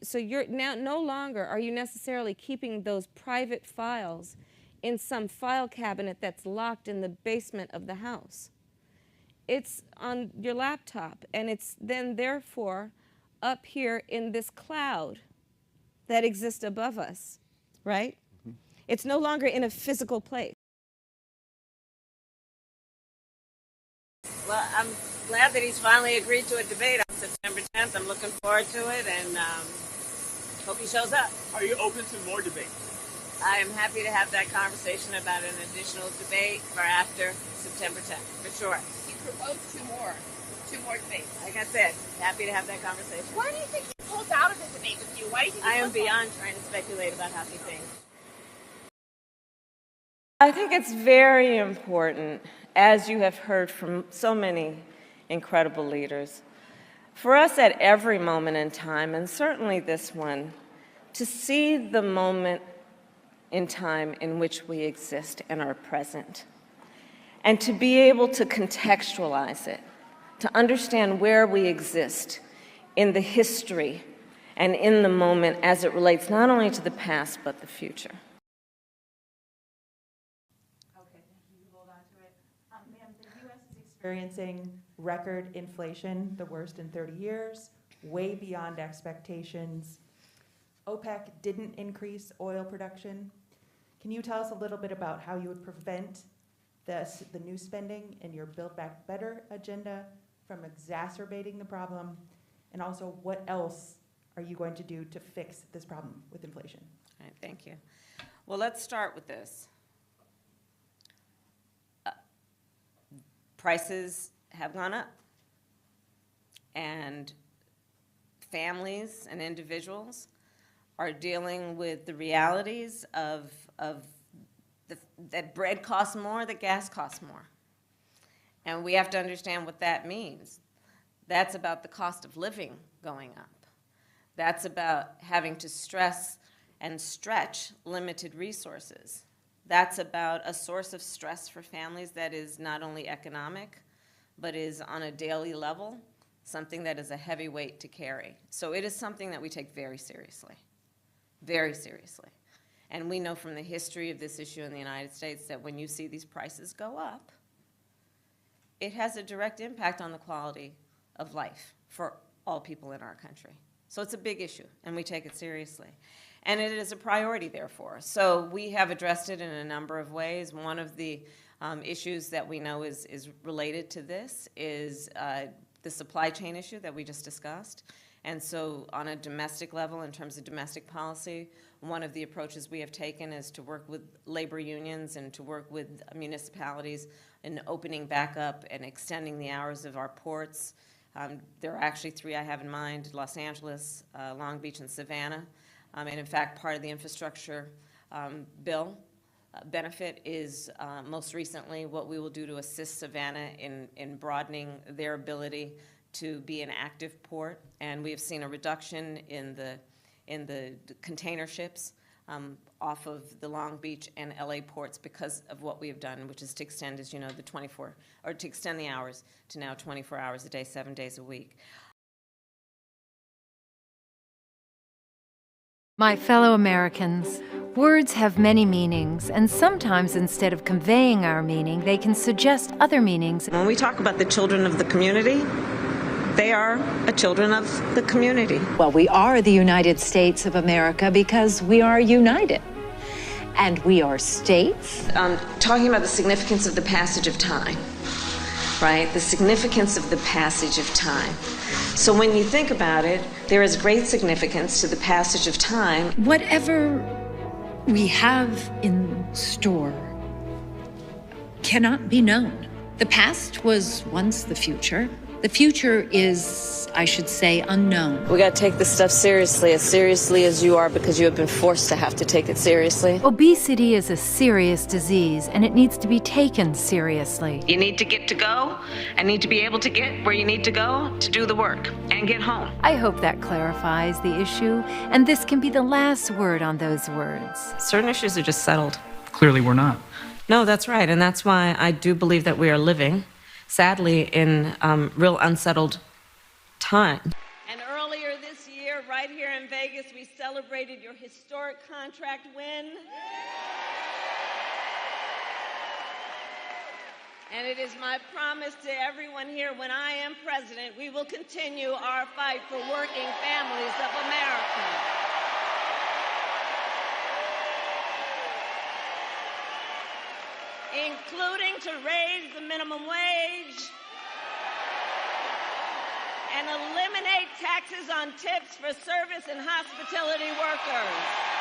So you're now no longer are you necessarily keeping those private files in some file cabinet that's locked in the basement of the house. It's on your laptop, and it's then therefore up here in this cloud that exists above us, right? It's no longer in a physical place. Well, I'm glad that he's finally agreed to a debate on September 10th. I'm looking forward to it, and hope he shows up. Are you open to more debate? I am happy to have that conversation about an additional debate for after September 10th, for sure. You proposed two more debates. Like I said, happy to have that conversation. Why do you think he pulls out of the debate with you? Why do you think I am beyond trying to speculate about how he thinks. I think it's very important, as you have heard from so many incredible leaders, for us at every moment in time, and certainly this one, to see the moment in time in which we exist and are present, and to be able to contextualize it, to understand where we exist in the history and in the moment as it relates not only to the past but the future. Okay, thank you. Hold on to it. Ma'am, the U.S. is experiencing record inflation, the worst in 30 years, way beyond expectations. OPEC didn't increase oil production. Can you tell us a little bit about how you would prevent the new spending in your Build Back Better agenda from exacerbating the problem? And also, what else are you going to do to fix this problem with inflation? All right, thank you. Well, let's start with this. Prices have gone up, and families and individuals are dealing with the realities of that bread costs more, that gas costs more. And we have to understand what that means. That's about the cost of living going up. That's about having to stress and stretch limited resources. That's about a source of stress for families that is not only economic, but is on a daily level, something that is a heavy weight to carry. So it is something that we take very seriously, very seriously. And we know from the history of this issue in the United States that when you see these prices go up, it has a direct impact on the quality of life for all people in our country. So it's a big issue, and we take it seriously. And it is a priority, therefore. So we have addressed it in a number of ways. One of the issues that we know is related to this is the supply chain issue that we just discussed. And so on a domestic level, in terms of domestic policy, one of the approaches we have taken is to work with labor unions and to work with municipalities in opening back up and extending the hours of our ports. There are actually three I have in mind: Los Angeles, Long Beach, and Savannah. And in fact, part of the infrastructure bill benefit is most recently what we will do to assist Savannah in broadening their ability to be an active port. And we have seen a reduction in the container ships off of the Long Beach and LA ports because of what we have done, which is to extend, as you know, to extend the hours to now 24 hours a day, 7 days a week. My fellow Americans, words have many meanings, and sometimes instead of conveying our meaning, they can suggest other meanings. When we talk about the children of the community, they are children of the community. Well, we are the United States of America because we are united. And we are states. Talking about the significance of the passage of time, right? The significance of the passage of time. So when you think about it, there is great significance to the passage of time. Whatever we have in store cannot be known. The past was once the future. The future is, I should say, unknown. We got to take this stuff seriously as you are, because you have been forced to have to take it seriously. Obesity is a serious disease, and it needs to be taken seriously. You need to get to go and need to be able to get where you need to go to do the work and get home. I hope that clarifies the issue, and this can be the last word on those words. Certain issues are just settled. Clearly we're not. No, that's right, and that's why I do believe that we are living, sadly, in real unsettled time. And earlier this this year, right here in Vegas, we celebrated your historic contract win. And it is my promise to everyone here, when I am president, we will continue our fight for working families of America. Including to raise the minimum wage and eliminate taxes on tips for service and hospitality workers.